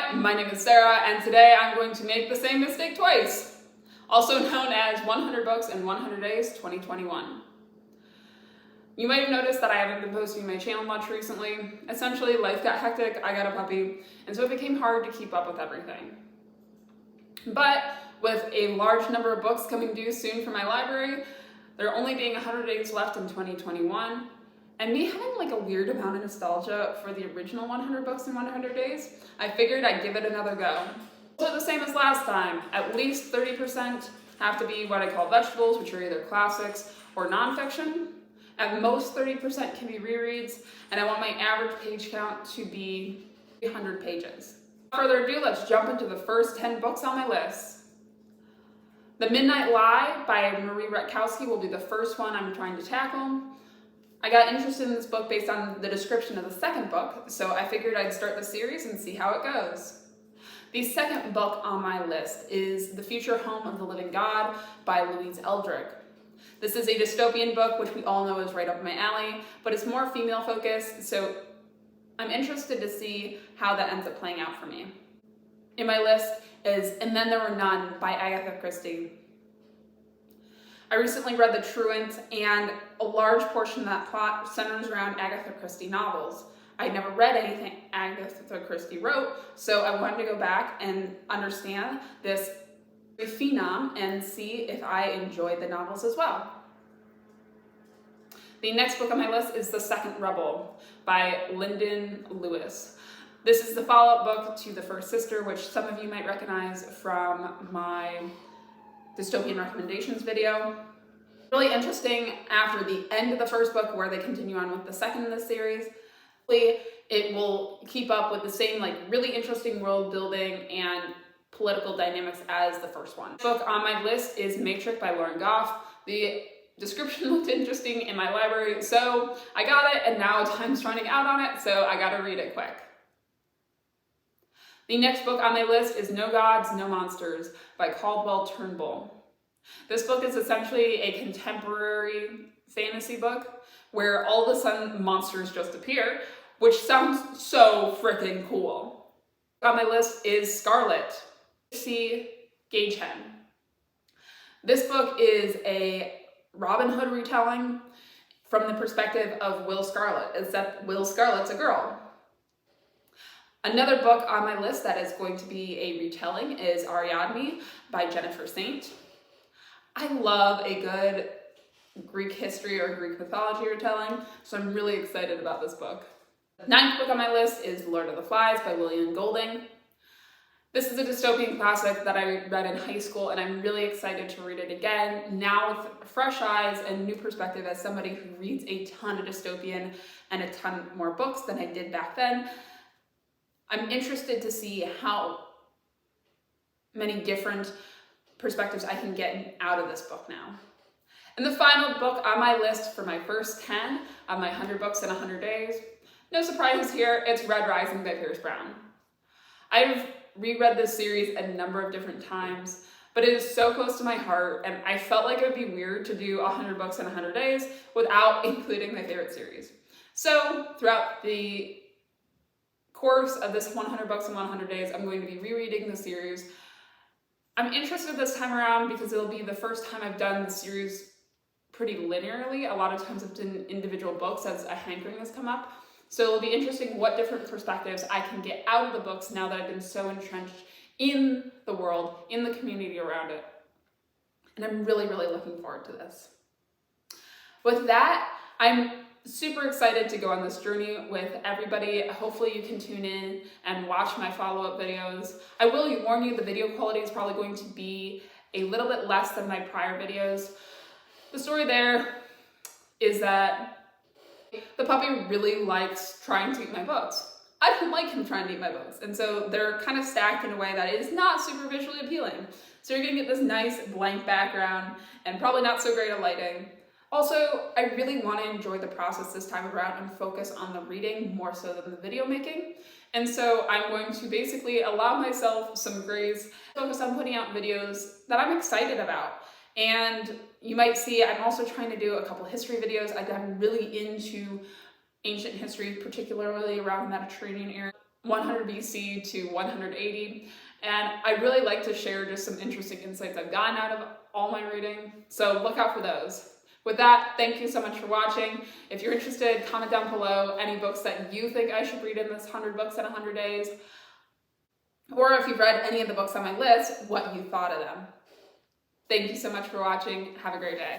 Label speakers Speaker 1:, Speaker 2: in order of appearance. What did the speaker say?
Speaker 1: Hi, my name is Sarah, and today I'm going to make the same mistake twice, also known as 100 Books in 100 Days 2021. You might have noticed that I haven't been posting to my channel much recently. Essentially, life got hectic, I got a puppy, and so it became hard to keep up with everything. But with a large number of books coming due soon from my library, there only being 100 days left in 2021, and me having like a weird amount of nostalgia for the original 100 Books in 100 Days, I figured I'd give it another go. So the same as last time, at least 30% have to be what I call vegetables, which are either classics or nonfiction. At most 30% can be rereads, and I want my average page count to be 300 pages. Without further ado, let's jump into the first 10 books on my list. The Midnight Lie by Marie Rutkowski will be the first one I'm trying to tackle. I got interested in this book based on the description of the second book, so I figured I'd start the series and see how it goes. The second book on my list is The Future Home of the Living God by Louise Eldrick. This is a dystopian book, which we all know is right up my alley, but it's more female focused, so I'm interested to see how that ends up playing out for me. In my list is And Then There Were None by Agatha Christie. I recently read The Truant, and a large portion of that plot centers around Agatha Christie novels. I'd never read anything Agatha Christie wrote, so I wanted to go back and understand this phenom and see if I enjoyed the novels as well. The next book on my list is The Second Rebel by Lyndon Louise. This is the follow-up book to The First Sister, which some of you might recognize from my dystopian recommendations video. Really interesting after the end of the first book where they continue on with the second in the series. It will keep up with the same really interesting world building and political dynamics as the first one. The book on my list is Matrix by Lauren Goff. The description looked interesting in my library, so I got it, and now time's running out on it, so I gotta read it quick. The next book on my list is No Gods, No Monsters by Caldwell, Turnbull. This book is essentially a contemporary fantasy book where all of a sudden monsters just appear, which sounds so freaking cool. On my list is Scarlet, C. Gagehead. This book is a Robin Hood retelling from the perspective of Will Scarlet, except Will Scarlet's a girl. Another book on my list that is going to be a retelling is Ariadne by Jennifer Saint. I love a good Greek history or Greek mythology retelling, so I'm really excited about this book. The ninth book on my list is Lord of the Flies by William Golding. This is a dystopian classic that I read in high school, and I'm really excited to read it again, now with fresh eyes and new perspective as somebody who reads a ton of dystopian and a ton more books than I did back then. I'm interested to see how many different perspectives I can get out of this book now. And the final book on my list for my first 10 of my 100 Books in 100 Days, no surprises here, it's Red Rising by Pierce Brown. I've reread this series a number of different times, but it is so close to my heart, and I felt like it would be weird to do 100 Books in 100 Days without including my favorite series. So throughout the course of this 100 Books in 100 Days, I'm going to be rereading the series. I'm interested this time around because it'll be the first time I've done the series pretty linearly. A lot of times I've done individual books as a hankering has come up. So it'll be interesting what different perspectives I can get out of the books now that I've been so entrenched in the world, in the community around it. And I'm really, really looking forward to this. With that, I'm super excited to go on this journey with everybody. Hopefully you can tune in and watch my follow-up videos. I will warn you, the video quality is probably going to be a little bit less than my prior videos. The story there is that the puppy really likes trying to eat my books. I don't like him trying to eat my books, and so they're kind of stacked in a way that is not super visually appealing. So you're gonna get this nice blank background and probably not so great at lighting. Also, I really want to enjoy the process this time around and focus on the reading more so than the video making. And so I'm going to basically allow myself some grace, focus on putting out videos that I'm excited about. And you might see I'm also trying to do a couple history videos. I'm really into ancient history, particularly around the Mediterranean area. 100 BC to 180. And I really like to share just some interesting insights I've gotten out of all my reading. So look out for those. With that, thank you so much for watching. If you're interested, comment down below any books that you think I should read in this 100 books in 100 days. Or if you've read any of the books on my list, what you thought of them. Thank you so much for watching. Have a great day.